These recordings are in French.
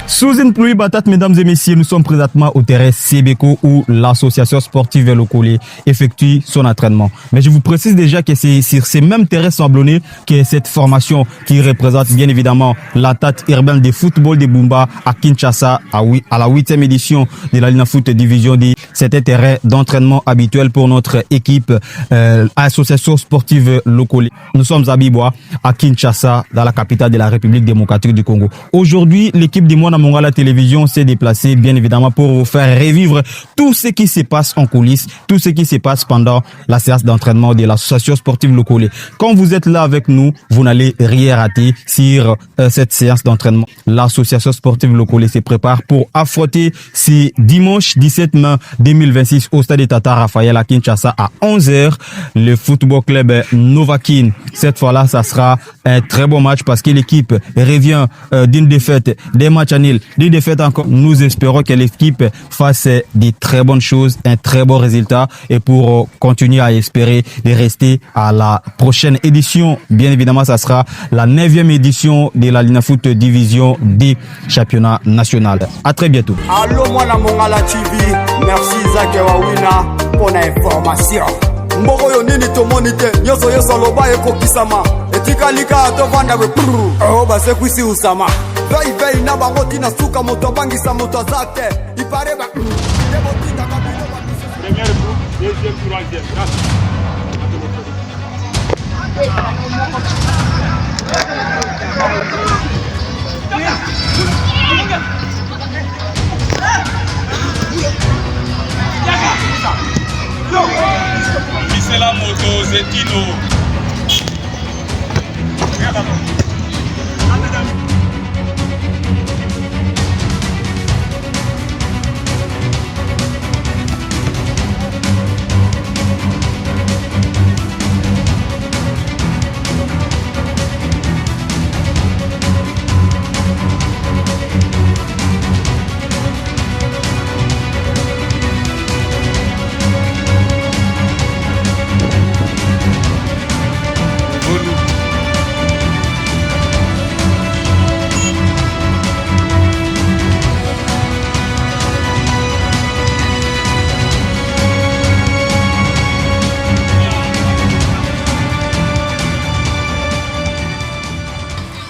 Sous une pluie battante, mesdames et messieurs, nous sommes présentement au terrain Sebeko où l'association sportive Lokole effectue son entraînement. Mais je vous précise déjà que c'est sur ces mêmes terrains sablonnés que cette formation qui représente bien évidemment l'attaque urbaine de football de Bumba à Kinshasa à la 8e édition de la Ligue Foot Division D. C'est un terrain d'entraînement habituel pour notre équipe association sportive Lokole. Nous sommes à Bibois, à Kinshasa, dans la capitale de la République démocratique du Congo. Aujourd'hui, l'équipe de Mwana Mongala Télévision s'est déplacée bien évidemment pour vous faire revivre tout ce qui se passe en coulisses, tout ce qui se passe pendant la séance d'entraînement de l'association sportive Lokole. Quand vous êtes là avec nous, vous n'allez rien rater sur cette séance d'entraînement. L'association sportive Lokole se prépare pour affronter ce dimanche 17 mai 2026 au stade Tata Raphaël à Kinshasa à 11h le football club Novakin. Cette fois-là, ça sera un très bon match parce que l'équipe revient d'une défaite, des matchs à nul, d'une défaite encore. Nous espérons que l'équipe fasse des très bonnes choses, un très bon résultat et pour continuer à espérer de rester à la prochaine édition. Bien évidemment, ça sera la 9e édition de la Ligue Foot Division D championnat national. À très bientôt. Allô, Mwana Mongala TV. Merci Isaac Wawina pour l'information. Mboko yo nini tomonite nyoso yoso loba ekokisama etika lika to vanda we oh base kwisi usama vei na bango tina suka moto bangisa moto zake ipare ba debo tina kabilo ba premier groupe deuxième troisième C'est la moto, c'est Tino.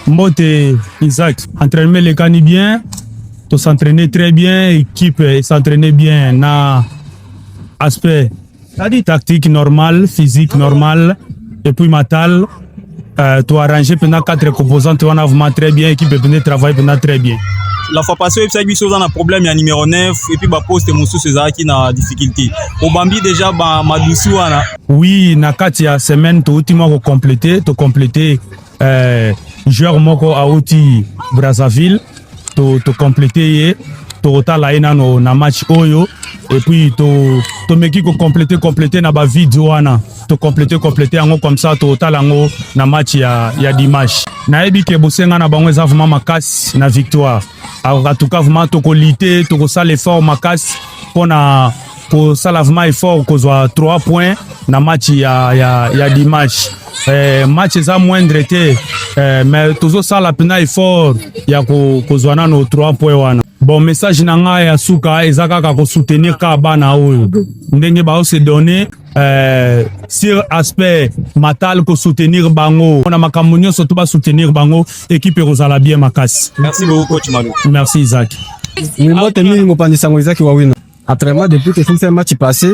Mbote Isaac, entraînement les cani bien, to s'entraîner très bien, équipe s'entraîner bien na aspect, c'est-à-dire tactique normal, physique normal, et puis mental, to arranger pendant 4 composantes, on a vraiment très bien, équipe peut travailler pendant très bien. La fois passée, il y a un problème, il y a numéro 9, et puis poste Moussou César qui a difficulté. Au Bambi déjà, Madoussouana. Oui, na 4 semaines, to ultimement compléter, joueur moko a outi Brazzaville to compléter to tala ina no na match oyo et puis to meki ko compléter na ba vidéo wana to compléter yango comme ça to tala ngo na match ya dimanche na ebi ke bosenga na bango eza vraiment makasi na victoire en tout cas vraiment to ko lutter to ko sala effort makasi pona ko sala vraiment effort ko zwa 3 points na match ya dimanche. Match za moindre te mais toujours ça la pena effort ya ko zwana no 3 points wana. Bon message na nga ya suka ezaka ka ko soutenir ka bana oyo ndenge ba se donner sur aspect matal ko soutenir bango na makambo nyonso to ba soutenir bango équipe rozala bien makasi. Merci beaucoup coach Malou. Merci Isaac. Ni mote mimi ngopandisa ngo Isaac Wawina. Entraînement depuis que c'est un match passé,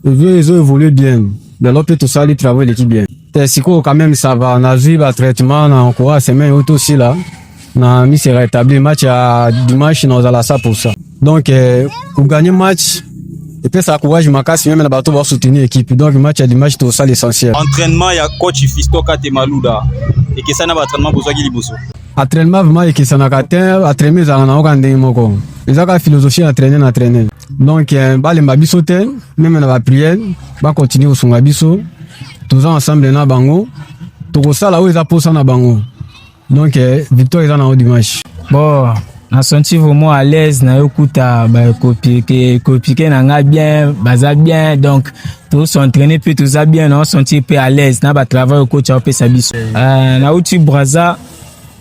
ils ont évolué bien. De l'autre tout ça, ils travaillent l'équipe bien. Siko quand même ça va, on a vu le traitement, on a encore semaine auto aussi là. On a mis c'est rétabli match à dimanche nous allons ça pour ça. Donc pour gagner match et puis ça courage makasi même la bateau va soutenir l'équipe. Donc match à dimanche tout ça l'essentiel. Entraînement il y a coach Fisto Katemalouda et que ça n'a pas entraînement besoin qu'il bosse. Entraînement vraiment et que ça n'a qu'à entraîner ça na okande moko. Ils ont la philosophie entraîner. Donc ba le mabiso te même na ba prière ba continuer au son mabiso. Tous ensemble na bango to ça là où ils a posé na bango donc victoire ils en ont dimanche bon na senti vraiment à l'aise na yokuta ba copier na nga bien baza bien donc tous s'entraîner puis tout ça bien on senti peu à l'aise na ba travail au coach au pe sabiso na uti braza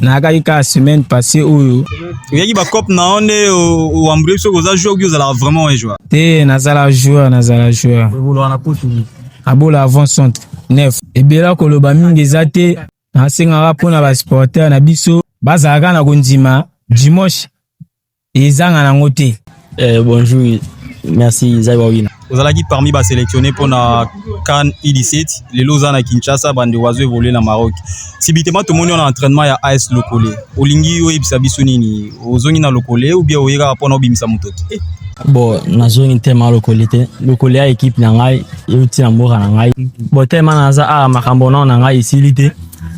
na ka semaine passée oyo oyaki ba cop na onde o ambre so koza joueur qui ozala vraiment un joueur te nazala joueur abola avant centre neuf ebela koloba mingi eza te nasengaka mpona basporter na biso bazalaka na kondima dimanche ezanga nango te. Bonjour, merci Zai Wawina. ozalaki parmi ba sélectionné pour na CAN U17 les loza na Kinshasa bande oiseau évoluer na Maroc sibitement tout monde en entraînement ya AS Lokole olingi oyebisa biso nini ozongi na Lokole ou bien oyeka mpona obimisa motoki. Bon, nazongi te ma Lokole te. Lokole ya équipe na ngai euti na mboka na ngai. Bon tellement naza makambo na ngai isili te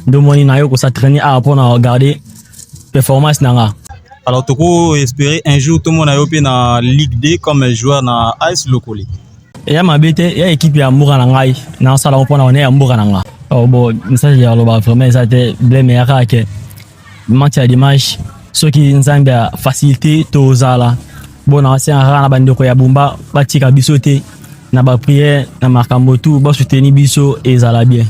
ndomoni na yo ko s'entraîner mpona regarder performance na nga. Alors toko espérer un jour tout le monde a yopé na Ligue 2 comme joueur na AS Lokole. Et ya mabete ya équipe ya mboka na ngai na sala mpona on ya mboka na nga. Oh bon, message ya loba vraiment ça te blème ya ka match ya dimanche ceux qui nzambe ya facilité tozala. Bon na ancien na bandeko ya bumba batika biso te na ba prière na makambo tout ba soutenir biso ezala bien.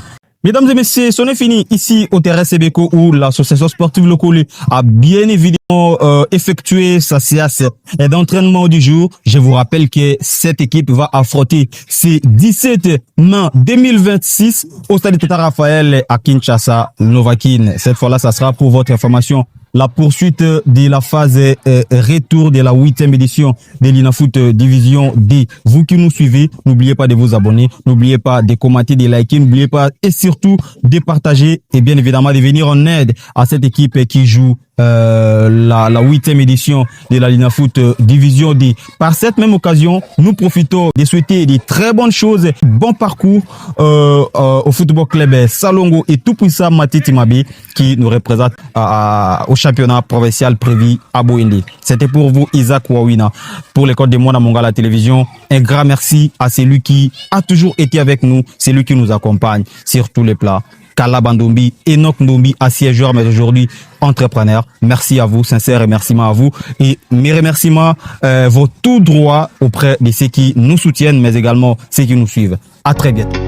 Mesdames et messieurs, c'en est fini ici au terrain Sebeko où l'association sportive Lokole a bien évidemment effectué sa séance d'entraînement du jour. Je vous rappelle que cette équipe va affronter ce 17 mai 2026 au stade Tata Raphaël à Kinshasa, Novakin. Cette fois-là, ça sera pour votre information la poursuite de la phase retour de la 8e édition de l'INAFoot Division D. Vous qui nous suivez, n'oubliez pas de vous abonner, n'oubliez pas de commenter, de liker, n'oubliez pas et surtout de partager et bien évidemment de venir en aide à cette équipe qui joue la 8e édition de la l'INAFoot Division D. Par cette même occasion, nous profitons de souhaiter des très bonnes choses, bon parcours au football club Salongo et tout puissant Matiti Mabe qui nous représente au championnat provincial prévu à Boindi. C'était pour vous Isaac Wawina pour l'école de Mona Monga la télévision. Un grand merci à celui qui a toujours été avec nous, celui qui nous accompagne sur tous les plats. Kala Bandombi, Enoch Ndombi, ancien joueur mais aujourd'hui entrepreneur. Merci à vous, sincère remerciement à vous. Et mes remerciements vont tout droit auprès de ceux qui nous soutiennent mais également ceux qui nous suivent. À très bientôt.